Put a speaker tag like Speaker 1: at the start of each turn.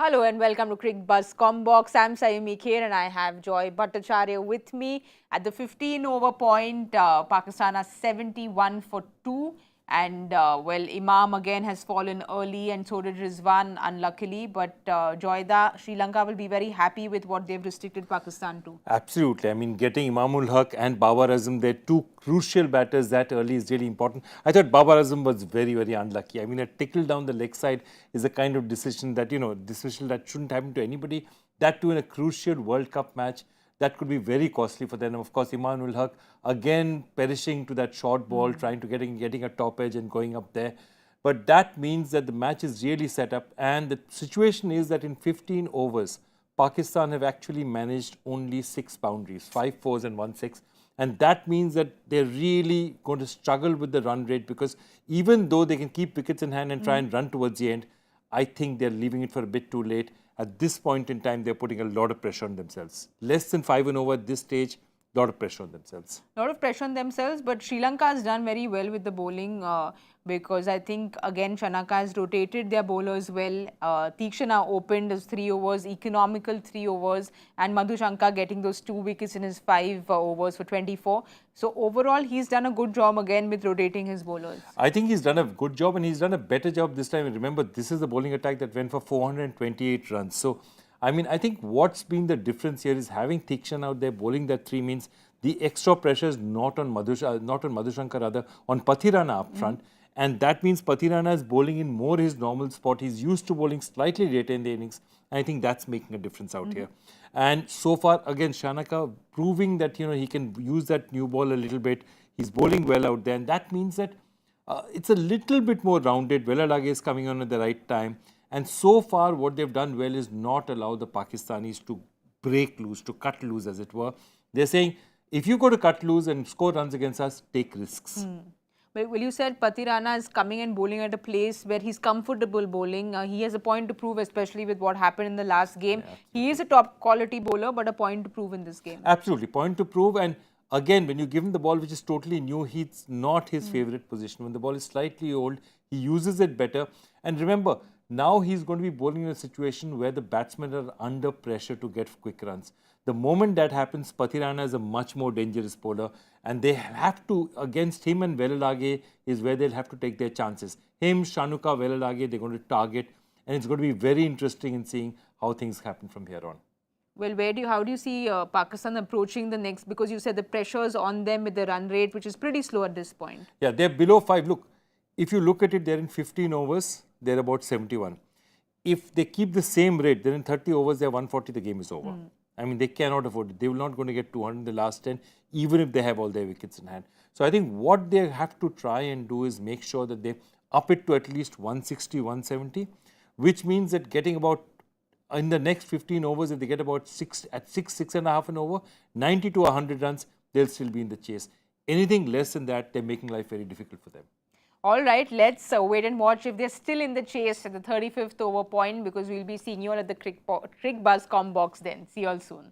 Speaker 1: Hello and welcome to Cricbuzz Comm Box. I'm Saiyami Kher and I have Joy Bhattacharjya with me. At the 15-over point, Pakistan are 71 for 2. And, well, Imam again has fallen early and so did Rizwan, unluckily. But, Joyda, Sri Lanka will be very happy with what they've restricted Pakistan to.
Speaker 2: Absolutely. I mean, getting Imamul Haq and Babar Azam, they're two crucial batters that early is really important. I thought Babar Azam was very, very unlucky. I mean, a tickle down the leg side is a kind of decision that, decision that shouldn't happen to anybody. That too in a crucial World Cup match. That could be very costly for them. Of course, Imamul Haq again perishing to that short ball, trying to getting a top edge and going up there. But that means that the match is really set up. And the situation is that in 15 overs, Pakistan have actually managed only 6 boundaries, 5 fours and 1 6. And that means that they're really going to struggle with the run rate because even though they can keep wickets in hand and try and run towards the end, I think they're leaving it for a bit too late. At this point in time, they're putting a lot of pressure on themselves. Less than 5 and over at this stage, a lot of pressure on themselves.
Speaker 1: A lot of pressure on themselves, but Sri Lanka has done very well with the bowling because I think, again, Shanaka has rotated their bowlers well. Tikshana opened as 3 overs, economical 3 overs, and Madhushanka getting those 2 wickets in his 5 overs for 24. So, overall, he's done a good job again with rotating his bowlers.
Speaker 2: I think he's done a good job and he's done a better job this time. And remember, this is the bowling attack that went for 428 runs. So, I mean, I think what's been the difference here is having Tikshana out there bowling that 3 means the extra pressure is not on Madhushanka, rather on Pathirana up front. And that means Pathirana is bowling in more his normal spot. He's used to bowling slightly later in the innings. And I think that's making a difference out here. And so far, again, Shanaka proving that, he can use that new ball a little bit. He's bowling well out there. And that means that it's a little bit more rounded. Velalage is coming on at the right time. And so far, what they've done well is not allow the Pakistanis to break loose, to cut loose, as it were. They're saying, if you go to cut loose and score runs against us, take risks.
Speaker 1: Well, you said Pathirana is coming and bowling at a place where he's comfortable bowling. He has a point to prove, especially with what happened in the last game. Yeah, he is a top quality bowler, but a point to prove in this game.
Speaker 2: Absolutely, point to prove. And again, when you give him the ball, which is totally new, it's not his favorite position. When the ball is slightly old, he uses it better. And remember, now he's going to be bowling in a situation where the batsmen are under pressure to get quick runs. The moment that happens, Pathirana is a much more dangerous bowler and they have to, against him and Velalage is where they'll have to take their chances. Him, Shanuka, Velalage, they're going to target and it's going to be very interesting in seeing how things happen from here on.
Speaker 1: Well, how do you see Pakistan approaching the next? Because you said the pressure's on them with the run rate, which is pretty slow at this point.
Speaker 2: Yeah, they're below 5. Look, if you look at it, they're in 15 overs. They're about 71. If they keep the same rate, then in 30 overs, they're 140, the game is over. I mean, they cannot afford it. They will not going to get 200 in the last 10, even if they have all their wickets in hand. So I think what they have to try and do is make sure that they up it to at least 160, 170, which means that getting about, in the next 15 overs, if they get about 6.5 and over, 90 to 100 runs, they'll still be in the chase. Anything less than that, they're making life very difficult for them.
Speaker 1: All right, let's wait and watch if they're still in the chase at the 35th over point because we'll be seeing you all at the Cricbuzz Comm Box then. See you all soon.